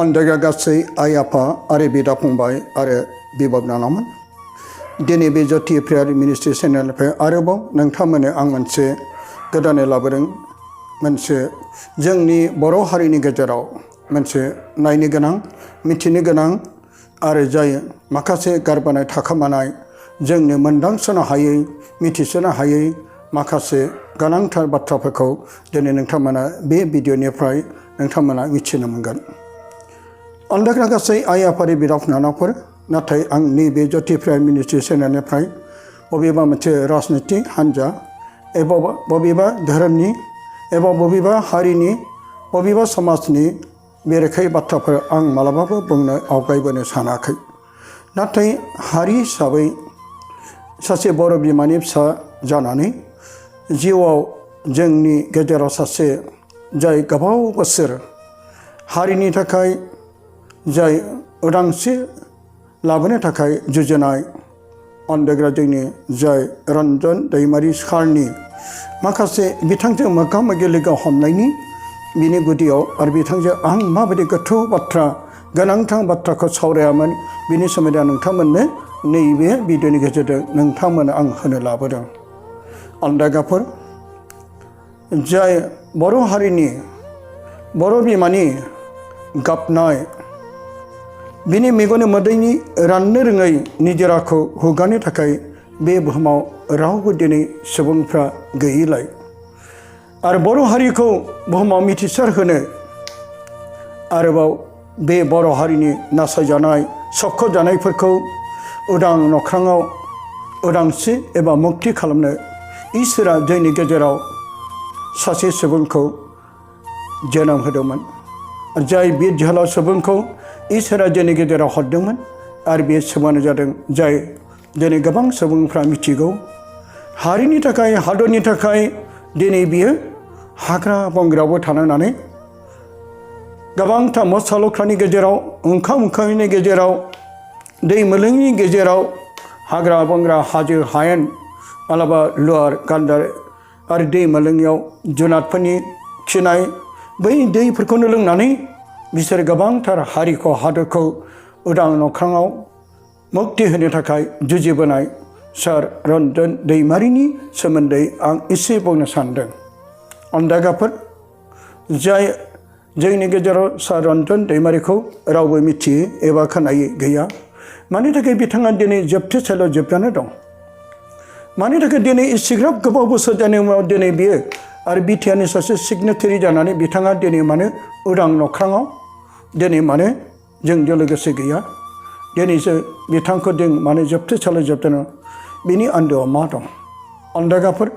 Andega gatsai ayapa are bida pungbai are bibab nanaman. Dini bejoti prayer ministry channel pe arebo nangthamane ang manse godane laboreng manse जोंनि बर' हारिनि गेजेराव मोनसे नायनो गोनां मिथिनो गोनां आरो जाय माखासे गारबोनाय थाखोमानाय जोंनो मोनदांसनो हायै मिथिसनो हायै माखासे गोनांथार बाथ्राफोरखौ दिनै नोंथांमोना बे भिडिअनिफ्राय नोंथांमोना मिथिनो मोनगोन। अन्दाग्रा गासै आइ आफानि बिदा फंबायफोर नाथाय आं नैबे ज्योति प्राइम मिनिस्ट्रि चेनेलनिफ्राय बबेबा मोनसे राजनितिक हान्जा एबा बबेबा धोरोमनि एबा बबेबा हारिनि बबेबा समाजनि बेरेखायै बाथ्राफोर आं मालाबाबो बुंनो आवगायबोनो सानाखै। नाथाय हारि हिसाबै सासे बर' बिमानि फिसा जानानै जिउआव जोंनि गेजेराव सासे जाय गोबाव बोसोर हारिनि थाखाय जाय उदांस्रि लाबोनो थाखाय जुजिनाय अन्दाग्रा जोंनि जाय रन्जन दैमारि सारनि माखासे बिथांजों मोगा मोगि लोगो हमनायनि बिनि गुदियाव आरो बिथांजों आं माबायदि गोथौ बाथ्रा गोनांथार बाथ्राखौ सावरायामोन बिनि सोमोन्दै नोंथांमोननो नैबे भिडिअनि गेजेरजों नोंथांमोननो आं होनो लाबोदों। अन्दागाफोर जाय बर' हारिनि बर' बिमानि गाबनाय बिनि मेगननि मोदैनि राननो रोङै निजोराखौ हुगारनो थाखाय बे बुहुमाव रावबो दिनै सुबुंफ्रा गैयैलाय आरो बर' हारिखौ बुहुमाव मिथिसार होनो आरोबाव बे बर' हारिनि नासयजानाय सोबख'जानायफोरखौ उदां नख्राङाव उदांस्रि एबा मुक्ति खालामनो इसोरा जोंनि गेजेराव सासे सुबुंखौ जोनोम होदोंमोन। जाय बे जोहोलाव सुबुंखौ इसोरा जोंनि गेजेराव हरदोंमोन आरो बे सुबुङानो जादों जाय दिनै गोबां सुबुंफ्रा मिथिगौ हारिनि थाखाय हादरनि थाखाय दिनै बियो हाग्रा बंग्रायावबो थानांनानै गोबांथा मोसा लख्रानि गेजेराव ओंखाम ओंखामनि गेजेराव दै मोलोंनि गेजेराव हाग्रा बंग्रा हाजो हायेन मालाबा लुवार गान्दार आरो दै मोलोंनियाव जुनादफोरनि खिनाय बै दैफोरखौनो लोंनानै बिसोर गोबांथार हारिखौ हादरखौ उदां नख्राङाव मुक्ति होनो थाखाय जुजिबोनाय सार रन्जन दैमारिनि सोमोन्दै आं एसे बुंनो सानदों। अन्दागाफोर जाय जोंनि गेजेराव सार रन्जन दैमारिखौ रावबो मिथियो एबा खोनायै गैया। मानि थाखाय बिथाङा दिनै जोबथेसालियाव जोबनानै दं? मानि थाखाय दिनै एसेग्राब गोबाव बोसोर जानाय उनाव दिनै बियो आरो बिटिआरनि सासे सिगनेटारि जानानै बिथाङा दिनै मानो उदां नख्राङाव दिनै मानो जोंजों लोगोसे गैया? दिनैसो बिथांखौ जों मानो जोबथेसालियाव जोबदों बिनि आन्दोआव मा दं? अन्दागाफोर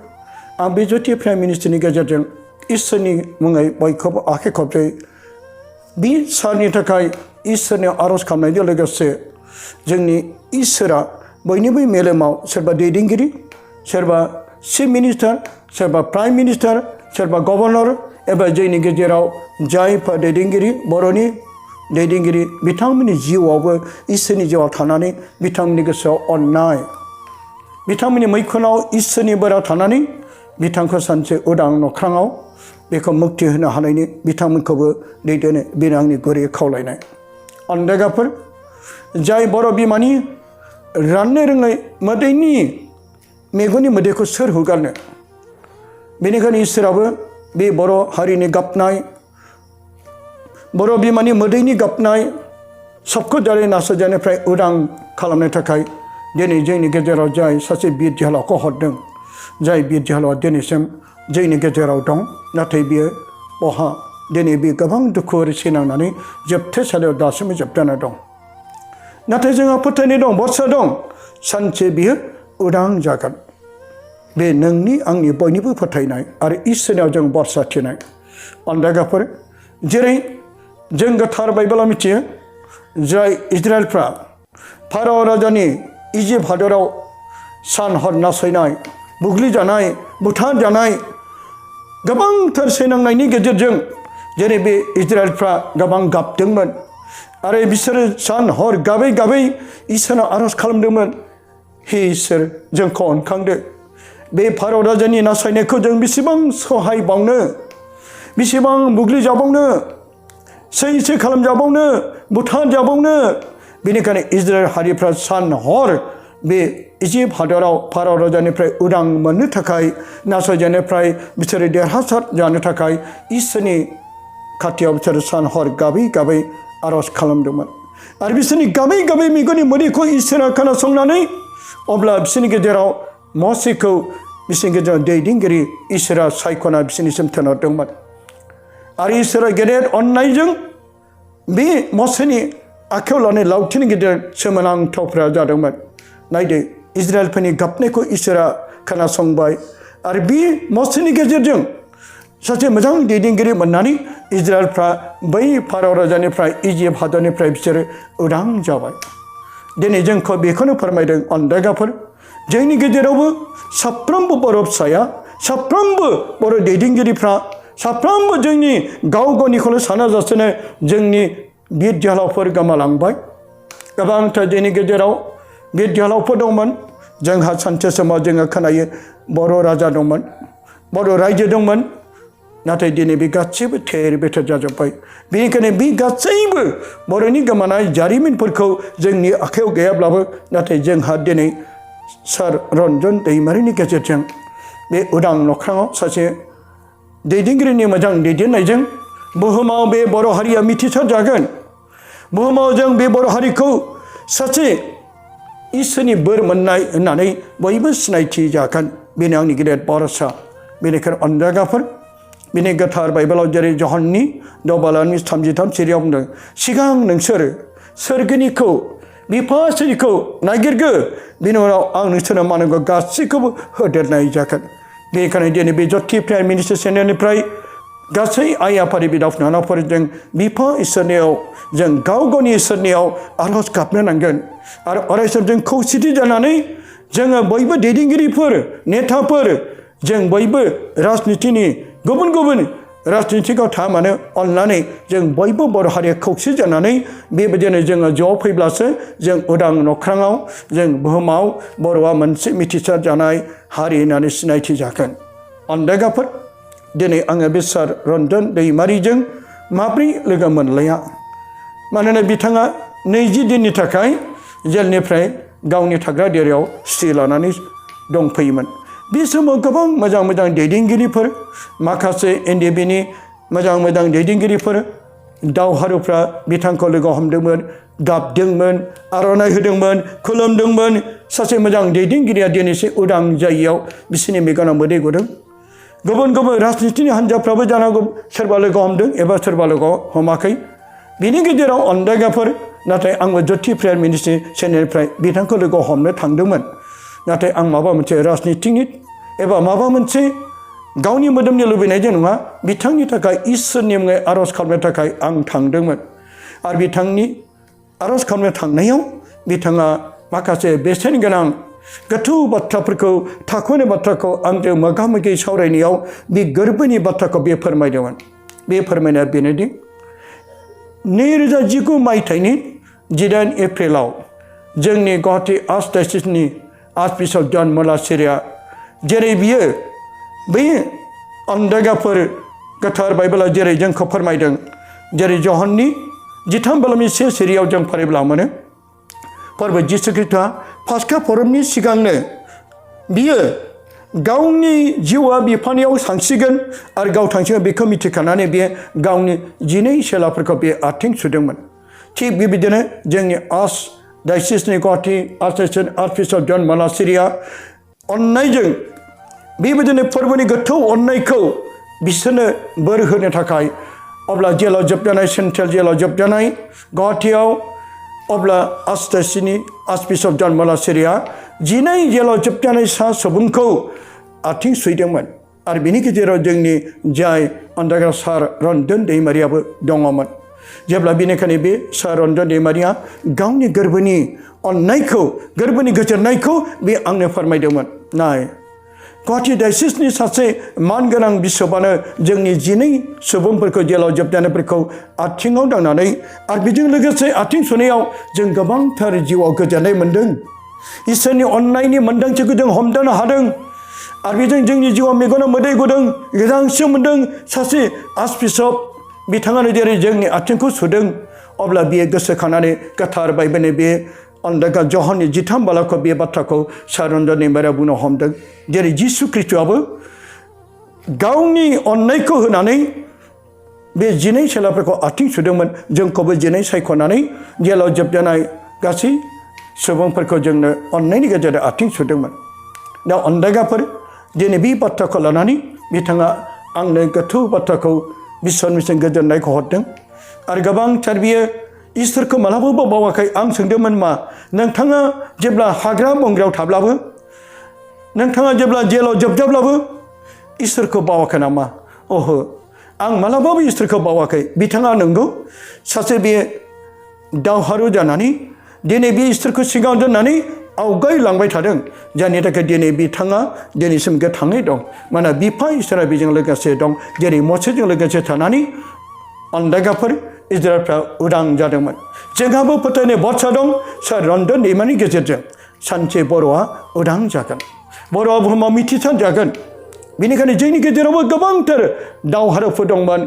आं बे ज्योति प्राइम मिनिस्ट्रिनि गेजेरजों इसोरनि मुङै बयखौबो आखाइ खबजै बे सारनि थाखाय इसोरनियाव आर'ज खालामनायजों लोगोसे जोंनि इसोरा बयनिबो मेलेमाव सोरबा दैदेनगिरि सोरबा चिफ मिनिस्टार सोरबा प्राइम मिनिस्टार सोरबा गभर्नर एबा जोंनि गेजेराव जायफोर दैदेनगिरि बर'नि दैदेनगिरि बिथांमोननि जिउआवबो इसोरनि जिउआव थानानै बिथांमोननि गोसोआव अननाय बिथांमोननि मैखुनाव इसोरनि बोरा थानानै बिथांखौ सानसे उदां नख्राङाव बेखौ मुक्ति होनो हानायनि बिथांमोनखौबो दैदेनो बेनो आंनि गुरै खावलायनाय। अन्दागाफोर जाय बर' बिमानि राननो रोङै मोदैनि मेगननि मोदैखौ सोर हुगारनो? बेनिखायनो इसोराबो बे बर' हारिनि गाबनाय बर' बिमानि मोदैनि गाबनाय सोबख'जानाय नासयजानायनिफ्राय उदां खालामनो थाखाय दिनै जोंनि गेजेराव जाय सासे बिर जोहोलावखौ हरदों जाय बिर जोहोलावा दिनैसिम जोंनि गेजेराव दं नाथाय बियो बहा दिनै बे गोबां दुखु सैनांनानै जोबथेसालियाव दासिमबो जोबजाना दं। नाथाय जोंहा फोथायनाय दं भरसा दं सानसे बियो उदां जागोन। बे नोंनि आंनि बयनिबो फोथायनाय आरो इसोरनियाव जों भरसा थिनाय। अन्दागाफोर जेरै जों गोथार बाइबेलाव मिथियो जाय इजराइलफ्रा फाराव राजानि इजिप्ट हादराव सान हर नासयनाय बुग्लिजानाय बुथारजानाय गोबांथार सैनांनायनि गेजेरजों जेरै बे इजराइलफ्रा गोबां गाबदोंमोन आरो बिसोरो सान हर गाबै गाबै इसोरनाव आर'ज खालामदोंमोन हे इसोर जोंखौ अनखांदो बे फारौ राजानि नासयनायखौ जों बेसेबां सहाय बावनो बेसेबां बुग्लिजाबावनो सैसे खालामजाबावनो बुथारजाबावनो बेनिखायनो इजराइल हारिफ्रा सान हर बे इजिप्ट हादराव फारौ राजानिफ्राय उदां मोननो थाखाय नासयजानायनिफ्राय बिसोरो देरहासार जानो थाखाय इसोरनि खाथियाव बिसोरो सान हर गाबै गाबै आर'ज खालामदोंमोन आरो बिसोरनि गाबै गाबै मेगननि मोदैखौ इसोरा खोनासंनानै अब्ला बिसोरनि गेजेराव मसेखौ बिसोरनि गेजेराव दैदेनगिरि इसोरा सायख'ना बिसोरनिसिम थिनहरदोंमोन आरो इसोरा गेदेर अननायजों बे मसेनि आखायाव लानाय लावथिनि गेजेरजों सोमोनांथावफ्रा जादोंमोन नायदो इजराइलफोरनि गाबनायखौ इसोरा खोनासंबाय आरो बे मसेनि गेजेरजों सासे मोजां दैदेनगिरि मोननानै इजराइलफ्रा बै फारौ राजानिफ्राय इजिप्ट हादरनिफ्राय बिसोरो उदां जाबाय दिनै जोंखौ बेखौनो फोरमायदों अनदायगाफोर जोंनि गेजेरावबो साफ्रोमबो बर' फिसाया साफ्रोमबो बर' दैदेनगिरिफ्रा साफ्रोमबो जोंनि गाव गावनिखौल' सानाजासेनो जोंनि बिर जोहोलावफोर गोमालांबाय गोबांथार जोंनि गेजेराव बिर जोहोलावफोर दंमोन जोंहा सानसे समाव जोङो खोनायो बर' राजा दंमोन बर' रायजो दंमोन नाथाय दिनै बे गासैबो थेर बेथेर जाजोब्बाय बेनिखायनो बे गासैबो बर'नि गोमानाय जारिमिनफोरखौ जोंनि आखायाव गैयाब्लाबो नाथाय जोंहा दिनै सार रन्जन दैमारिनि गेजेरजों बे उदां नख्राङाव सासे दैदेनगिरिनि मोजां दैदेननायजों बुहुमाव बे बर' हारिया मिथिसार जागोन बुहुमाव जों बे बर' हारिखौ सासे इसोरनि बोर मोननाय होननानै बयबो सिनायथि जागोन बेनो आंनि गेदेर भरसा बेनिखायनो अनजागाफोर बिनि गोथार बाइबेलाव जेरै जहननि दबालानि 33 सिरियाव बुंदों सिगां नोंसोरो सोरगोनिखौ बिफा इसोरनिखौ नागिरगो बिनि उनाव आं नोंसोरनो मानगौ गासैखौबो होदेरनाय जागोन बेनिखायनो दिनै बे जथि प्राइम मिनिस्टार चेनेलनिफ्राय गासै आइ आफानि बिदा फंबायफोरजों बिफा इसोरनियाव जों गाव गावनि इसोरनियाव आर'ज गाबनो नांगोन आरो अरायसम जों खौसेथि जानानै जोङो बयबो दैदेनगिरिफोर नेताफोर जों बयबो राजनितिनि गुबुन गुबुन राजनितिकआव थाया मानो अननानै जों बयबो बर' हारिया खौसे जानानै बेबायदिनो जोङो ज' फैब्लासो जों उदां नख्राङाव जों बुहुमाव बर'आ मोनसे मिथिसार जानाय हारि होननानै सिनायथि जागोन अनदायगाफोर दिनै आङो बे सार रन्जन दैमारिजों माब्रै लोगो मोनलाया मानोना बिथाङा 20 दिननि थाखाय जेलनिफ्राय गावनि थाग्रा देरायाव सुथि लानानै दंफैयोमोन बे समाव गोबां मोजां मोजां दैदेनगिरिफोर माखासे एनडिएफबिनि मोजां मोजां दैदेनगिरिफोर दावहारुफ्रा बिथांखौ लोगो हमदोंमोन गाबदोंमोन आर'नाइ होदोंमोन खुलुमदोंमोन सासे मोजां दैदेनगिरिया दिनैसो उदां जायगायाव बिसोरनि मेगनाव मोदै गदों गुबुन गुबुन राजनितिनि हान्जाफ्राबो जानांगौ सोरबा लोगो हमदों एबा सोरबा लोगो हमाखै बिनि गेजेराव अनदायगाफोर नाथाय आंबो जथि प्राइम मिनिस्टार चेनेलनिफ्राय बिथांखौ लोगो हमनो थांदोंमोन नाथाय आं माबा मोनसे राजनितिनि एबा माबा मोनसे गावनि मोदोमनि लुबैनायजों नङा बिथांनि थाखाय इसोरनि मुङै आर'ज खालामनो थाखाय आं थांदोंमोन आरो बिथांनि आर'ज खालामनो थांनायाव बिथाङा माखासे बेसेन गोनां गोथौ बाथ्राफोरखौ थाखोनि बाथ्राखौ आंजों मोगा मोगि सावरायनायाव बे गोरबोनि बाथ्राखौ बे फोरमायदोंमोन बे फोरमायनाया बेनोदि 2019 मायथाइनि 18 एप्रिलाव जोंनि गुवाहाटी आर्चडायसिसनि आर्चबिशप जन मुलाचिराया जेरै बियो बै अनदायगाफोर गोथार बाइबेलाव जेरै जोंखौ फोरमायदों जेरै जहननि 13 सिरियाव जों फरायब्ला मोनो फोरबो जिसु ख्रीष्टआ पास्का फोरबोनि सिगांनो बियो गावनि जिउआ बिफानियाव थांसिगोन आरो गाव थांसिगोन बेखौ मिथिखानानै बियो गावनि 12 चेलाफोरखौ बे आथिं सुदोंमोन थिग बेबायदिनो जोंनि आर्चडायसिसनि गुवाहाटी आर्चडायसिस आर्चबिशप जन मुलाचिराया अननायजों बेबायदिनो फोरबोनि गोथौ अननायखौ बिसोरनो बोर होनो थाखाय अब्ला जेलाव जोबजानाय सेन्ट्रेल जेलाव जोबजानाय गुवाहाटीयाव अब्ला आर्चडायसिसनि आर्चबिशप जन मुलाचिराया 12 जेलाव जोबजानाय सा सुबुंखौ आथिं सुदोंमोन आरो बिनि गेजेराव जोंनि जाय अनदायग्रा सार रन्जन दैमारियाबो दङमोन जेब्ला बेनिखायनो बे सार रन्जन दैमारिया गावनि गोरबोनि अननायखौ गोरबोनि गोजोननायखौ बे आंनो फोरमायदोंमोन नाय गुवाहाटी डायसिसनि सासे मानगोनां बिशपआनो जोंनि 12 सुबुंफोरखौ जेलाव जोबजानायफोरखौ आथिङाव दांनानै आरो बेजों लोगोसे आथिं सुनायाव जों गोबांथार जिउआव गोजोननाय मोन्दों इसोरनि अननायनि मोन्दांथिखौ जों हमदांनो हादों आरो बेजों जोंनि जिउआव मेगनाव मोदै गदों गोजांस्रिउ मोन्दों सासे आर्चबिशप बिथाङानो जेरै जोंनि आथिंखौ सुदों अब्ला बियो गोसोखांनानै गोथार बाइबेलनि बे अन्दागा जहननि 13 बालाखौ बे बाथ्राखौ सार रन्जन दैमारिया बुंनो हमदों जेरै जिसु ख्रीष्टआबो गावनि अननायखौ होनानै बे 12 सेलाफोरखौ आथिं सुदोंमोन जोंखौबो 12 सायख'नानै जेलाव जोबजानाय गासै सुबुंफोरखौ जोंनो अननायनि गेजेरजों आथिं सुदोंमोन दा अन्दागाफोर दिनै बे बाथ्राखौ लानानै बिथाङा आंनो गोथौ बाथ्राखौ बिश्वनिसिम गोजोननायखौ हरदों आरो गोबांथार बियो इसोरखौ मालाबाबो बावाखै आं सोंदोंमोन मा नोंथाङा जेब्ला हाग्रा बंग्रायाव थाब्लाबो नोंथाङा जेब्ला जेलाव जोबजाब्लाबो इसोरखौ बावाखै नामा ओहो आं मालाबाबो इसोरखौ बावाखै बिथाङा नंगौ सासे बे दावहारु जानानै दिनै बे इसोरखौ सिगाङाव दोननानै आवगायलांबाय थादों जायनि थाखाय दिनै बिथाङा दिनैसिम गोथाङै दं मानोना बिफा इसोरा बेजों लोगोसे दं जेरै मसेजों लोगोसे थानानै अन्दागाफोर इजराइलफ्रा उदां जादोंमोन जोंहाबो फोथायनाय बाथ्रा दं सार रन्जन दैमारिनि गेजेरजों सानसे बर'आ उदां जागोन बर'आ बुहुमाव मिथिसार जागोन बेनिखायनो जोंनि गेजेरावबो गोबांथार दावहारुफोर दंमोन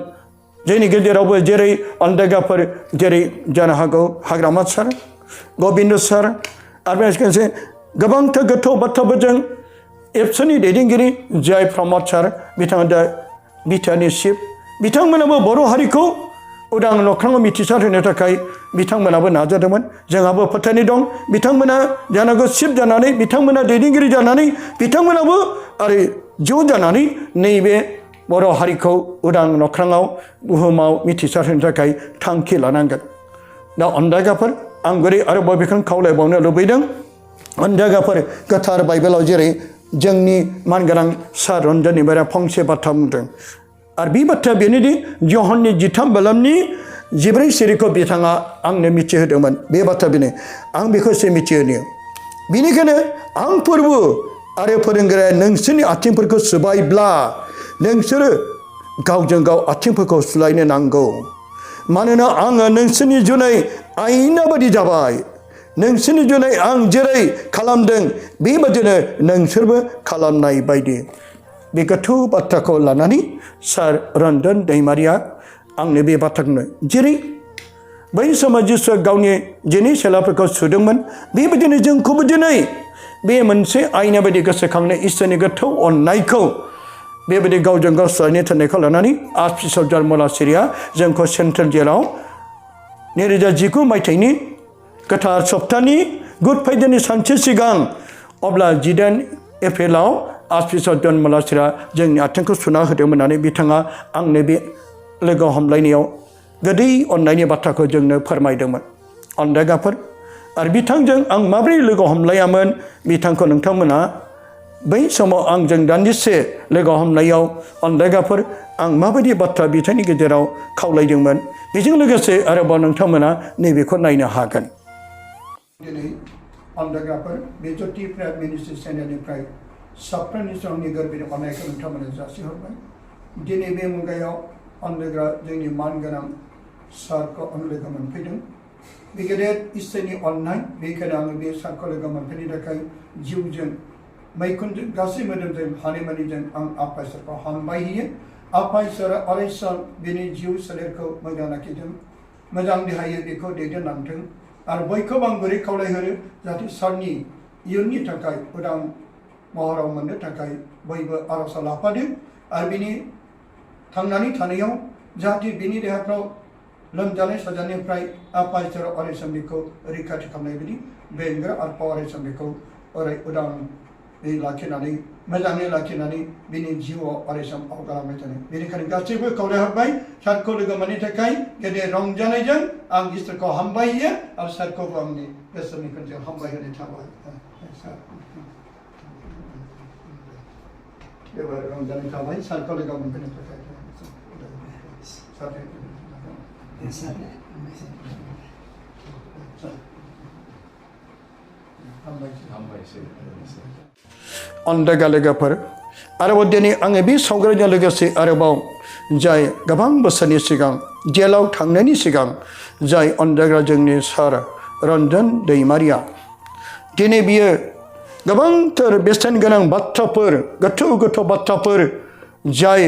जोंनि गेजेरावबो जेरै अन्दागाफोर जेरै जानो हागौ हाग्रामा सार गबिन्द सार आरो लोगोसे गोबांथार गोथौ बाथ्राफोरजों एबसुनि दैदेनगिरि जय प्रमद सार बिथाङा दा बिटिआरनि चिफ बिथांमोनाबो बर' हारिखौ उदां नख्राङाव मिथिसार होनो थाखाय बिथांमोनाबो नाजादोंमोन जोंहाबो फोथायनाय दं बिथांमोना जानांगौ चिफ जानानै बिथांमोना दैदेनगिरि जानानै बिथांमोनाबो आरो ज' जानानै नैबे बर' हारिखौ उदां नख्राङाव बुहुमाव मिथिसार होनो थाखाय थांखि लानांगोन दा अन्दागाफोर आं बोरै आरोबाव बेखौनो खावलायबावनो लुबैदों अन्दागाफोर गोथार बाइबेलाव जेरै जोंनि मानगोनां सार रन्जन दैमारिया फंसे बाथ्रा बुंदों आरो बे बाथ्राया बेनोदि जहननि 13 बालामनि 14 सिरिखौ बिथाङा आंनो मिथिहोदोंमोन बे बाथ्रा बेनो आं बेखौ एसे मिथिहोनो बेनिखायनो आं फोरबो आरो फोरोंगिरिया नोंसोरनि आथिंफोरखौ सुबायब्ला नोंसोरो गावजों गाव आथिंफोरखौ सुलायनो नांगौ मानोना आङो नोंसोरनि जुनै आइना बादि जाबाय नोंसोरनि जुनै आं जेरै खालामदों बेबादिनो नोंसोरबो खालामनाय बायदि बे गोथौ बाथ्राखौ लानानै सार रन्जन दैमारिया आंनो बे बाथ्राखौनो जेरै बै समाव जिसुआ गावनि 12 सेलाफोरखौ सुदोंमोन बेबायदिनो जोंखौबो दिनै बे मोनसे आयना बायदि गोसोखांनाय इसोरनि गोथौ अननायखौ बेबायदि गावजों गाव सुलायनो थिननायखौ लानानै आर्चबिशप जन मुलाचिराया जोंखौ सेन्ट्रेल जेलाव 2019 मायथाइनि गोथार सप्तानि गुड फ्राइडेनि सानसे सिगां अब्ला 18 एप्रिलाव आर्चबिशप जन मुलाचिरा जोंनि आथिंखौ सुना होदोंमोन होननानै बिथाङा आंनो बे लोगो हमलायनायाव गोदै अननायनि बाथ्राखौ जोंनो फोरमायदोंमोन अन्दागाफोर आरो बिथांजों आं माबोरै लोगो हमलायामोन बिथांखौ नोंथांमोना बै समाव आंजों दान्दिसे लोगो हमनायाव अन्दागाफोर आं माबायदि बाथ्रा बिथांनि गेजेराव खावलायदोंमोन बेजों लोगोसे आरोबाव नोंथांमोना नैबेखौ नायनो हागोन दिनै अन्दागाफोर बे ज्योति प्रेयार मिनिस्ट्रि चेनेलनिफ्राय साफ्रोमनि समनि गोरबोनि अननायखौ नोंथांमोननो जासिहरबाय दिनै बे मुगायाव अन्दागा जोंनि मानगोनां सारखौ आं लोगो मोनफैदों बे गेदेर इसोरनि अननाय बेनिखायनो आङो बे सारखौ लोगो मोनफैनो थाखाय जिउजों मैखुनजों गासै मोदोमजों हानायमानिजों आं आफा इसोरखौ हामबाय होयो आफा इसोरा अरायसम बिनि जिउ सोलेरखौ मोजां लाखिथों मोजां देहायै बेखौ दैदेनलांथों आरो बयखौबो आं बोरै खावलायहरो जाहाथे सारनि इयुननि थाखाय उदां महराव मोननो थाखाय बयबो आर'ज लाफादों आरो बिनि थांनानै थानायाव जाहाथे बिनि देहाफ्राव लोमजानाय साजानायनिफ्राय आफा इसोरा अरायसम बेखौ रैखाथि खालामनाय बायदि बेंग्रा आफा अरायसम बेखौ अराय उदां लाखिनानै मोजाङै लाखिनानै बिनि जिउआव अरायसम आवगायलांबाय थानो बेनिखायनो गासैबो खावलायहरबाय सारखौ लोगो मोननो थाखाय गेदेर रंजानायजों आं इसोरखौ हामबाय होयो आरो सारखौबो आंनि गोसोनि खनसे हामबाय होनाय थाबाय रंजानाय थाबाय सारखौ लोगो मोनफैनो थाखाय अन्दागालोगोफोर आरोबाव दिनै आङो बे सावगारिजों लोगोसे आरोबाव जाय गोबां बोसोरनि सिगां जेलाव थांनायनि सिगां जाय अन्दाग्रा जोंनि सार रन्जन दैमारिया दिनै बियो गोबांथार बेसेन गोनां बाथ्राफोर गोथौ गोथौ बाथ्राफोर जाय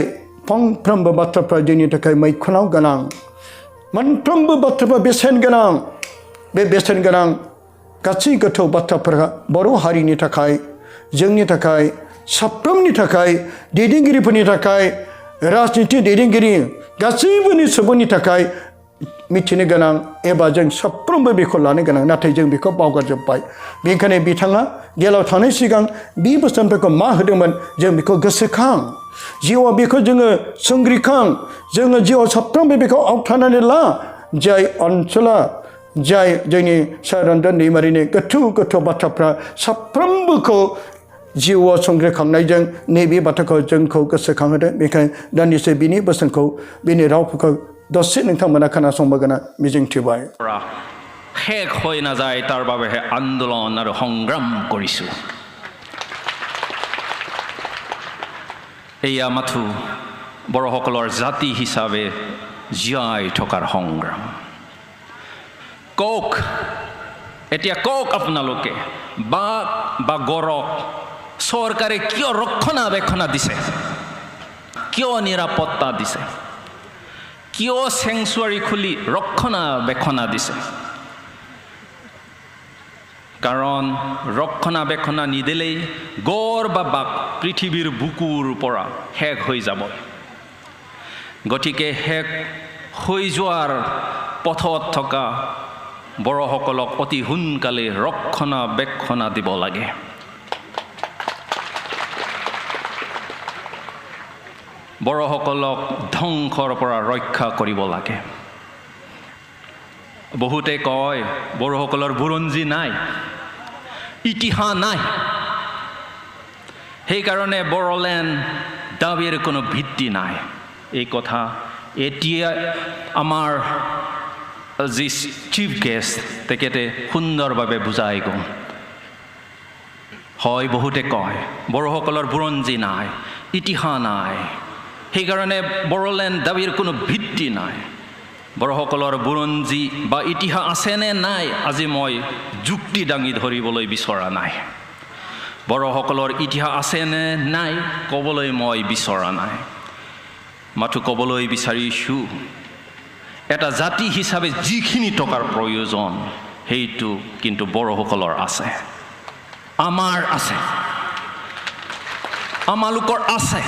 फंफ्रोमबो बाथ्राफ्रा जोंनि थाखाय मैखुनाव गोनां मोनफ्रोमबो बाथ्राफ्रा बेसेन गोनां बे बेसेन गोनां गासै गोथौ बाथ्राफोरा बर' हारिनि थाखाय जोंनि थाखाय साफ्रोमनि थाखाय दैदेनगिरिफोरनि थाखाय राजनिथि दैदेनगिरि गासैबोनि सुबुंनि थाखाय मिथिनो गोनां एबा जों साफ्रोमबो बेखौ लानो गोनां नाथाय जों बेखौ बावगारजोब्बाय बेनिखायनो बिथाङा जेलाव थांनाय सिगां बे बोसोनफोरखौ मा होदोंमोन जों बेखौ गोसोखां जिउआव बेखौ जोङो संग्रिखां जोङो जिउआव साफ्रोमबो बेखौ आवथानानै ला जाय ओनसोला जाय जोंनि सार रन्जन दैमारिनि गोथौ गोथौ बाथ्राफ्रा साफ्रोमबोखौ जिउआव संग्रिखांनायजों नैबे बाथ्राखौ जोंखौ गोसोखांहोदों बेखायनो दान्दिसे बिनि बोसोनखौ बिनि रावफोरखौ दसे नोंथांमोना खोनासंबोगोन मिजिंथिबाय শেষ হৈ নাযায় তাৰ বাবেহে আন্দোলন আৰু সংগ্ৰাম কৰিছোঁ এয়া মাথো বড়োসকলৰ জাতি হিচাপে জীয়াই থকাৰ সংগ্ৰাম কওক এতিয়া কওক আপোনালোকে বাঘ বা গড়ক চৰকাৰে কিয় ৰক্ষণাবেক্ষণ দিছে কিয় নিৰাপত্তা দিছে কিয় চেংচুৱাৰী খুলি ৰক্ষণাবেক্ষণ দিছে কাৰণ ৰক্ষণাবেক্ষণ নিদিলেই গড় বা বাঘ পৃথিৱীৰ বুকুৰ পৰা শেষ হৈ যাব গতিকে শেষ হৈ যোৱাৰ পথত থকা বড়োসকলক অতি সোনকালে ৰক্ষণাবেক্ষণ দিব লাগে বড়োসকলক ধ্বংসৰ পৰা ৰক্ষা কৰিব লাগে বহুতে কয় বড়োসকলৰ বুৰঞ্জী নাই ইতিহাস নাই সেইকাৰণে বড়োলেণ্ড দাবীৰ কোনো ভিত্তি নাই এই কথা এতিয়া আমাৰ যি চিফ গেষ্ট তেখেতে সুন্দৰভাৱে বুজাই গ'ল হয় বহুতে কয় বড়োসকলৰ বুৰঞ্জী নাই ইতিহাস নাই সেইকাৰণে বড়োলেণ্ড দাবীৰ কোনো ভিত্তি নাই বড়োসকলৰ বুৰঞ্জী বা ইতিহাস আছেনে নাই আজি মই যুক্তি দাঙি ধৰিবলৈ বিচৰা নাই বড়োসকলৰ ইতিহাস আছেনে নাই ক'বলৈ মই বিচৰা নাই মাথো ক'বলৈ বিচাৰিছোঁ এটা জাতি হিচাপে যিখিনি টকাৰ প্ৰয়োজন সেইটো কিন্তু বড়োসকলৰ আছে আমাৰ আছে আমালোকৰ আছে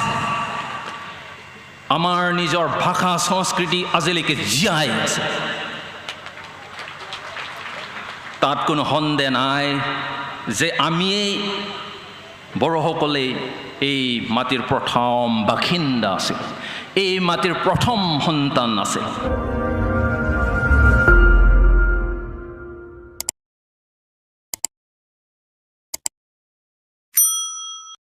আমাৰ নিজৰ ভাষা সংস্কৃতি আজিলৈকে জীয়াই আছে তাত কোনো সন্দেহ নাই যে আমিয়েই বড়োসকলে এই মাটিৰ প্ৰথম বাসিন্দা আছিল এই মাটিৰ প্ৰথম সন্তান আছিল